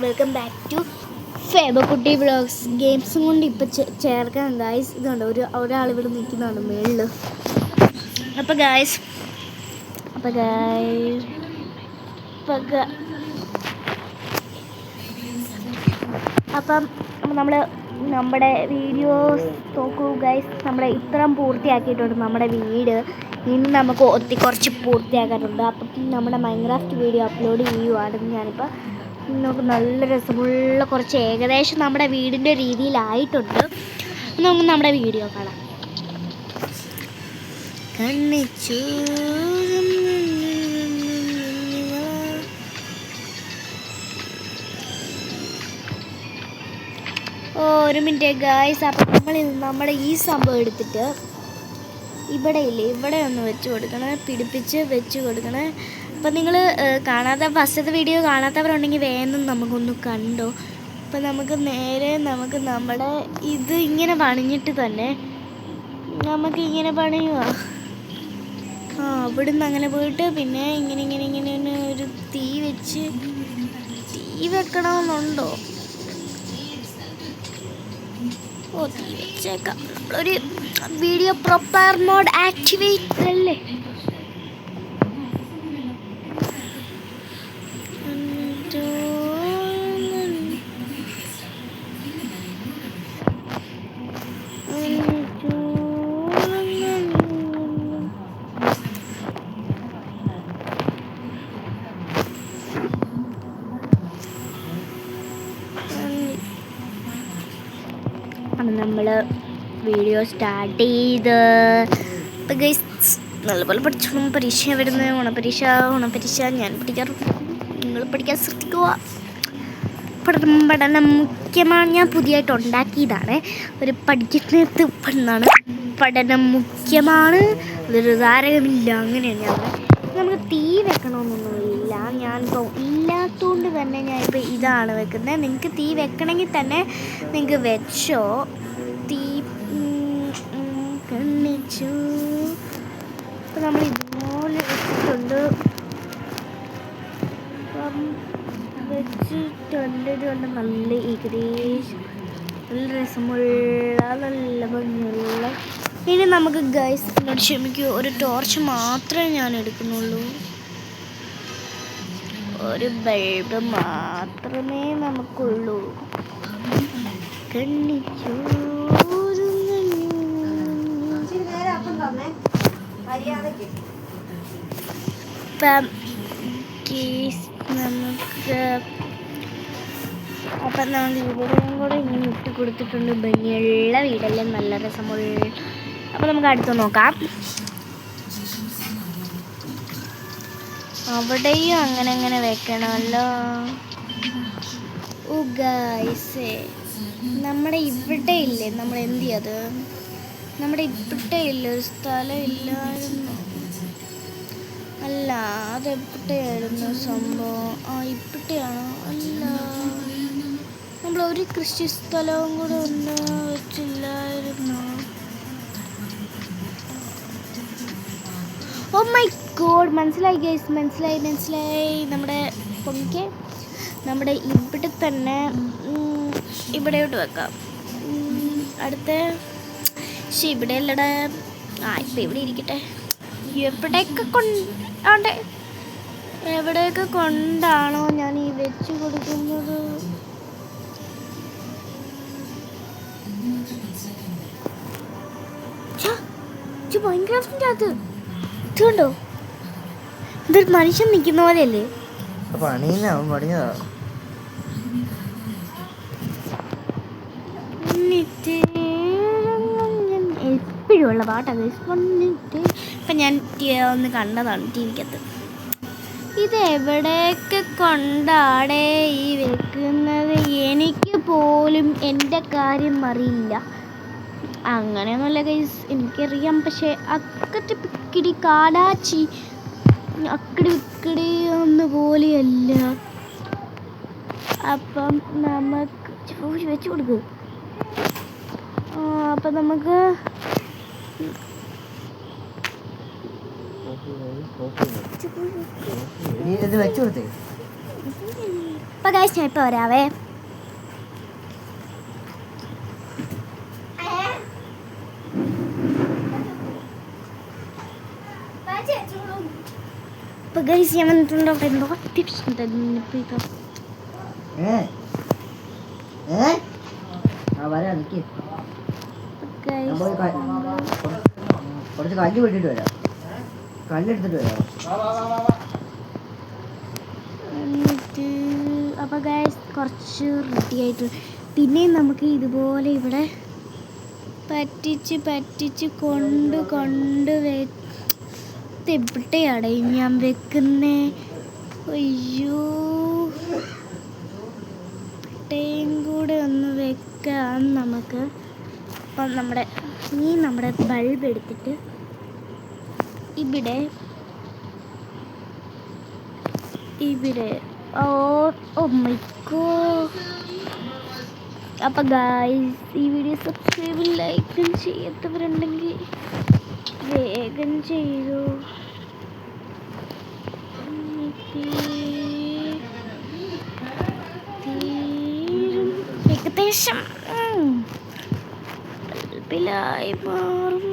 Welcome back to Febakutty vlogs. ഗെയിംസും കൊണ്ട് ഇപ്പം ചേർക്കാൻ ഗായ്സ്. ഇതുണ്ട് ഒരാൾ ഇവിടെ നിൽക്കുന്നതാണ് മേളിൽ. അപ്പം ഗായ്സ് അപ്പം നമ്മൾ നമ്മുടെ വീഡിയോസ് നോക്കൂ ഗൈസ്. നമ്മൾ ഇത്രയും പൂർത്തിയാക്കിയിട്ടുണ്ട് നമ്മുടെ വീട്. ഇനി നമുക്ക് കുറച്ച് പൂർത്തിയാക്കാനുണ്ട്. അപ്പം നമ്മുടെ മൈൻക്രാഫ്റ്റ് വീഡിയോ അപ്ലോഡ് ചെയ്യുവാണ് ഞാനിപ്പോൾ. നമുക്ക് നല്ല രസമുള്ള കുറച്ച് ഏകദേശം നമ്മുടെ വീടിൻ്റെ രീതിയിലായിട്ടുണ്ട്. നമുക്ക് നമ്മുടെ വീഡിയോ കാണാം. കണ്ണിച്ചു ഒരു മിനിറ്റ് ഗായ്സ്. അപ്പം നമ്മുടെ ഈ സംഭവം എടുത്തിട്ട് ഇവിടെ ഒന്ന് വെച്ച് കൊടുക്കണേ, പിടിപ്പിച്ച് വെച്ച് കൊടുക്കണേ. അപ്പം നിങ്ങൾ ഫസ്റ്റത്തെ വീഡിയോ കാണാത്തവരുണ്ടെങ്കിൽ വേഗം നമുക്കൊന്ന് കണ്ടോ. അപ്പം നമുക്ക് നമ്മുടെ ഇത് ഇങ്ങനെ പണിഞ്ഞിട്ട് തന്നെ നമുക്കിങ്ങനെ പണിയുക. അവിടുന്ന് അങ്ങനെ പോയിട്ട് പിന്നെ ഇങ്ങനെ ഒരു തീ വെക്കണമെന്നുണ്ടോ? തീ വെച്ചേക്കാം. ഒരു വീഡിയോ പ്രൊപ്പർ മോഡ് ആക്ടിവേറ്റ് അല്ലേ? നമ്മൾ വീഡിയോ സ്റ്റാർട്ട് ചെയ്ത് ഇപ്പം ഗൈസ് നല്ലപോലെ പഠിച്ചോണം. പരീക്ഷ വരുന്നത് ഓണപ്പരീക്ഷ ഞാൻ പഠിക്കാറുണ്ട്. നിങ്ങൾ പഠിക്കാൻ ശ്രദ്ധിക്കുക. പഠനം മുഖ്യമാണ്. ഞാൻ പുതിയതായിട്ട് ഉണ്ടാക്കിയതാണ്. ഒരു പഠിക്കുന്നതിനകത്ത് പെടുന്നതാണ്. പഠനം മുഖ്യമാണ്, അതൊരു താരകമില്ല. അങ്ങനെയാണ് ഞാൻ. നമുക്ക് തീ വെക്കണമെന്നൊന്നുമില്ല. ഞാനിപ്പോൾ ഇല്ലാത്തതുകൊണ്ട് തന്നെ ഞാനിപ്പോൾ ഇതാണ് വെക്കുന്നത്. നിങ്ങൾക്ക് തീ വെക്കണമെങ്കിൽ തന്നെ നിങ്ങൾക്ക് വെച്ചോ. തീ കണ്ണിച്ചു. അപ്പോൾ നമ്മൾ ഇതുപോലെ വെച്ചിട്ടുണ്ട്. ഇതുകൊണ്ട് നല്ല ഏകദേശം നല്ല രസമുള്ള നല്ല ഭംഗിയുള്ള. ഇനി നമുക്ക് ഗൈസ് എന്നോട് ക്ഷമിക്കൂ, ഒരു ടോർച്ച് മാത്രമേ ഞാൻ എടുക്കുന്നുള്ളൂ. ഒരു ബൾബ് മാത്രമേ നമുക്കുള്ളൂ. കണ്ണിച്ചു നമുക്ക് അപ്പം നമ്മൾ ഇവിടെയും കൂടെ ഇങ്ങനെ ഇട്ട് കൊടുത്തിട്ടുണ്ട്. ഭംഗിയുള്ള വീടെല്ലാം നല്ല രസമുള്ള. അപ്പം നമുക്ക് അടുത്ത് നോക്കാം. അവിടെയും അങ്ങനെ വെക്കണമല്ലോ. ഗൈസ് നമ്മുടെ ഇവിടെ ഇല്ലേ, നമ്മൾ എന്ത് ചെയ്യത്? നമ്മുടെ ഇവിടെ ഇല്ല, ഒരു സ്ഥലം ഇല്ലായിരുന്നു. അല്ല, അതെവിടെയായിരുന്നു സംഭവം? ഇവിടെയാണോ? അല്ല, നമ്മളൊരു കൃഷി സ്ഥലവും കൂടെ ഒന്ന് വെച്ചില്ലായിരുന്നു. ഓ മൈ ഗോഡ്, മനസ്സിലായി ഗൈസ്, മനസ്സിലായി. നമ്മുടെ പൊങ്ങിക്ക് നമ്മുടെ ഇവിടെ തന്നെ ഇവിടെയോട്ട് വെക്കാം. അടുത്ത ഇവിടെ അല്ലടെ. ഇപ്പം ഇവിടെ ഇരിക്കട്ടെ. എവിടെയൊക്കെ കൊണ്ടാണോ ഞാൻ ഈ വെച്ച് കൊടുക്കുന്നത്? മൈൻക്രാഫ്റ്റിൻ്റെ അത് ഇതുണ്ടോ? ഇതൊരു മനുഷ്യൻ നിൽക്കുന്ന പോലെയല്ലേ? എപ്പോഴും ഉള്ള പാട്ടാണ്. ഇപ്പം ഞാൻ ഒന്ന് കണ്ടതാണ് ടിവിക്കകത്ത്. ഇത് എവിടെയൊക്കെ കൊണ്ടാടേ ഈ വെക്കുന്നത്? എനിക്ക് പോലും എൻ്റെ കാര്യം അറിയില്ല. അങ്ങനെയൊന്നുമല്ല ഗൈസ്, എനിക്കറിയാം. പക്ഷേ അക്കടി പിക്കിടി കാടാച്ചി അക്കടി പിക്കടി ഒന്നുപോലെയല്ല. അപ്പം നമുക്ക് വെച്ച് കൊടുക്കുക. അപ്പം നമുക്ക് വെച്ചു കൊടുത്തേ. അപ്പം ഗൈസ് ഞാൻ ഇപ്പോൾ വരാവേ. അപ്പം ഗൈസ് ഞാൻ വന്നിട്ടുണ്ടോ? എന്തോ അത്യാവശ്യം തന്നെ ഇപ്പം ഇതോ കുറച്ച് കല്ല് വെട്ടിട്ട് വരാം. കല്ലെടുത്തിട്ട് വരാം. എന്നിട്ട് അപ്പോൾ ഗൈസ് കുറച്ച് റെഡി ആയിട്ട് പിന്നെയും നമുക്ക് ഇതുപോലെ ഇവിടെ പറ്റിച്ച് കൊണ്ട് എവിടെയാണ് ഞാൻ വെക്കുന്നേ? അയ്യോ, ഇവിടെയും കൂടെ ഒന്ന് വെക്കാം നമുക്ക്. അപ്പം നമ്മുടെ ബൾബ് എടുത്തിട്ട് ഇവിടെ ഓ മൈ ഗോഡ്. അപ്പം ഗായ്സ് ഈ വീഡിയോ സബ്സ്ക്രൈബും ലൈക്കും ചെയ്യാത്തവരുണ്ടെങ്കിൽ വേഗം ചെയ്തു. ഏകദേശം ബൾബിലായി മാറും.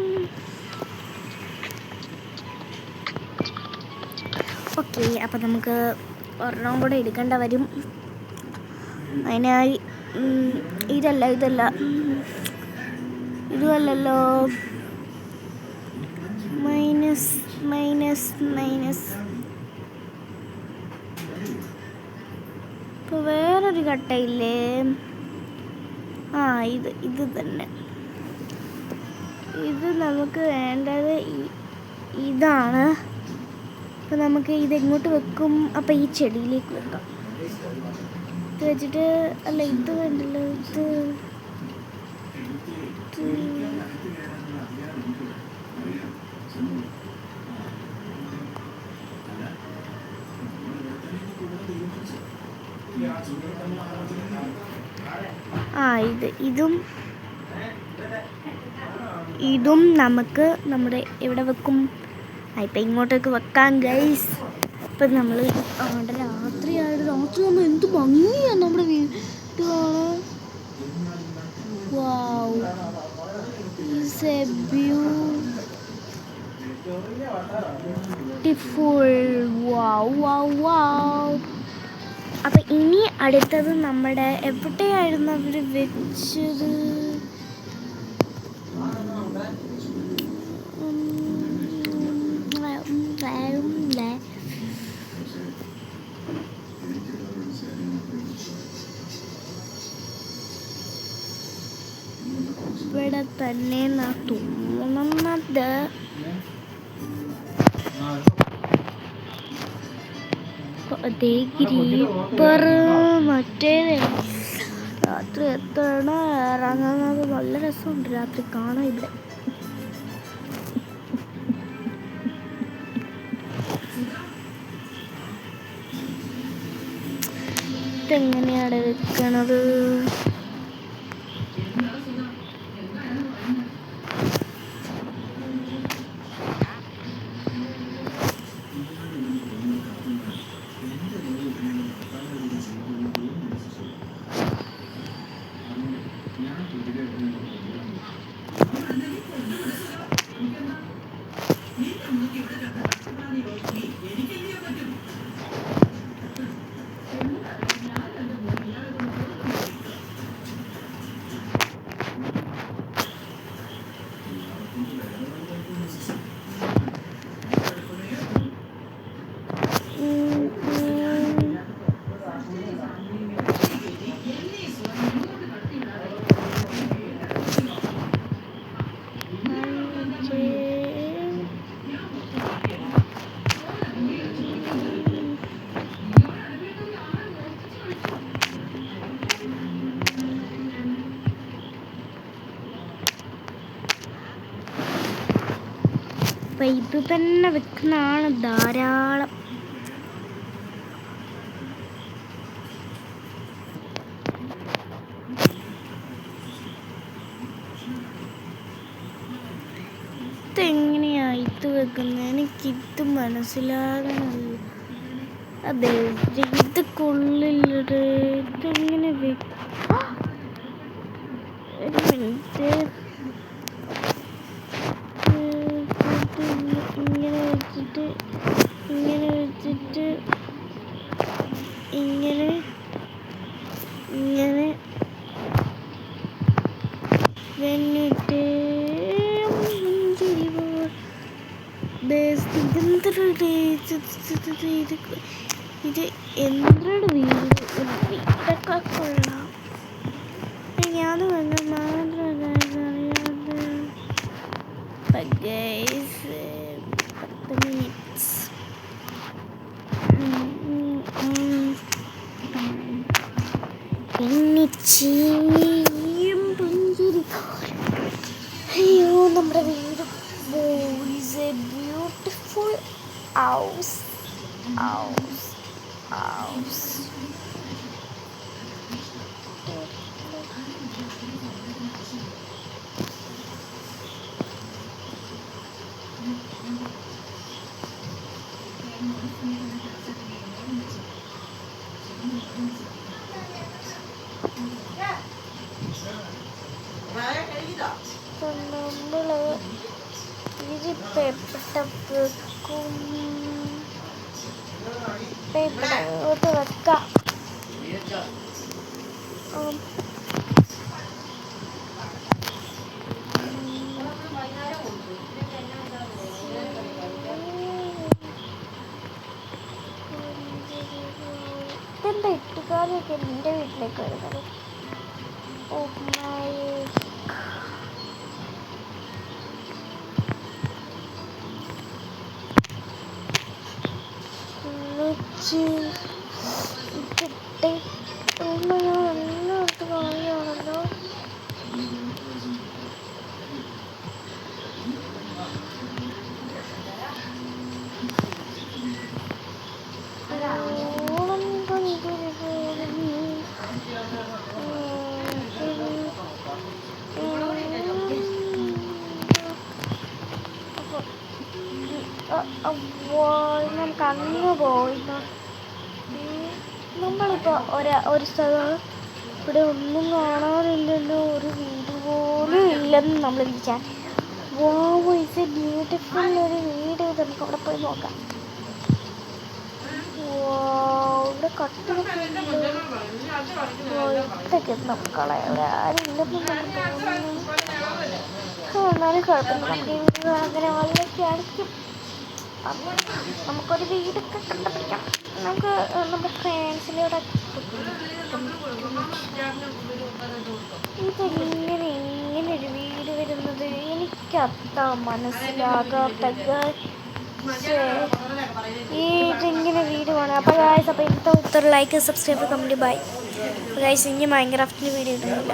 ഓക്കെ, അപ്പം നമുക്ക് ഒരെണ്ണം കൂടെ എടുക്കേണ്ട വരും. അതിനായി ഇതുമല്ലല്ലോ, മൈനസ്. ഇപ്പോൾ വേറൊരു കട്ടയില്ലേ? ഇത് തന്നെ. ഇത് നമുക്ക് വേണ്ടത് ഇതാണ്. അപ്പോൾ നമുക്ക് ഇതെങ്ങോട്ട് വെക്കും? അപ്പോൾ ഈ ചെടിയിലേക്ക് വെക്കാം. ഇത് വെച്ചിട്ട് ഇത് വേണ്ടല്ലോ, ഇതും നമുക്ക് എവിടെ വെക്കും? ഇപ്പം ഇങ്ങോട്ടേക്ക് വെക്കാം ഗൈസ്. ഇപ്പം നമ്മൾ രാത്രി നമ്മൾ എന്ത് ഭംഗിയാണ് നമ്മുടെ വീട് കാണാൻ. Wow, is A beautiful. Wow. അപ്പം ഇനി അടുത്തത് നമ്മുടെ എവിടെയായിരുന്നു അവർ വെച്ചത്? ഇവിടെ തന്നെ തോന്നുന്നത്. മറ്റേ രാത്രി എത്തണ ഇറങ്ങുന്നത് നല്ല രസമുണ്ട് രാത്രി കാണാൻ. ഇവിടെ ഇതെങ്ങനെയാണ് വെക്കണത്? അപ്പം ഇത് തന്നെ വെക്കുന്നതാണ് ധാരാളം. ഇതെങ്ങനെയാണ് ഇത് വെക്കുന്നത്? എനിക്കിത് മനസ്സിലാകണമല്ലോ. അതെ ഇത് കൊള്ളില്ലത്. ഇതെങ്ങനെ ഒരു മിനിറ്റ്. ഇങ്ങനെ വെച്ചിട്ട് ഇങ്ങനെ വെച്ചിട്ട് ഇങ്ങനെ ഇങ്ങനെ എന്നിട്ട് ഇത് എന്തൊരു വീടൊക്കെ കൊള്ളാം. ഞാൻ വന്ന് മാത്രം ഗൈസ് 10 മിനിറ്റ്സ്. അയ്യോ നമ്മുടെ വീട് ഈസ് എ ബ്യൂട്ടിഫുൾ ഹൗസ്. നമ്മള് ഇതിപ്പോ എപ്പെട്ടപ്പോഴേക്കും പേപ്പറോട്ട് വെക്കാം. ഇതെന്താ ഇട്ടുകാലൊക്കെ എൻ്റെ വീട്ടിലേക്ക് വരുന്നത്? ഓ മൈ എല്ലായിടത്ത് കളയാണല്ലോ. നമുക്ക് അങ്ങ് പോയില്ല. നമ്മളിപ്പോൾ ഒരു സ്ഥലം ഇവിടെ ഒന്നും കാണാനില്ലല്ലോ, ഒരു വീട് പോലും ഇല്ലെന്ന് നമ്മൾ വിചാരിച്ചു. വാവ് ഇറ്റ്സ് എ ബ്യൂട്ടിഫുൾ ഒരു വീട്. നമുക്ക് അവിടെ പോയി നോക്കാം. ഇവിടെ കട്ടിലൊക്കെ ഇതൊക്കെ നമുക്ക് കളയാതെ ആരും ഇല്ലെന്ന് നമുക്ക് തോന്നുന്നു. എന്നാലും കുഴപ്പമില്ല, നമുക്ക് ഈ വീട് അങ്ങനെ വല്ലൊക്കെ ആയിരിക്കും. നമുക്കൊരു വീടൊക്കെ കണ്ടുപിടിക്കാം. നമുക്ക് നമ്മുടെ ഫ്രണ്ട്സിലൂടെ ഇങ്ങനെ ഒരു വീട് വരുന്നത് എനിക്കത്ര മനസ്സിലാകാത്ത. ഇതെങ്ങനെ വീട് വേണം? അപ്പോൾ ഗായ്സ്, അപ്പോൾ ഇന്നത്തെ ഉത്തരം like, subscribe, comment, bye guys. ഇനി മൈൻക്രാഫ്റ്റിൻ്റെ വീഡിയോ ഇടുന്നില്ല.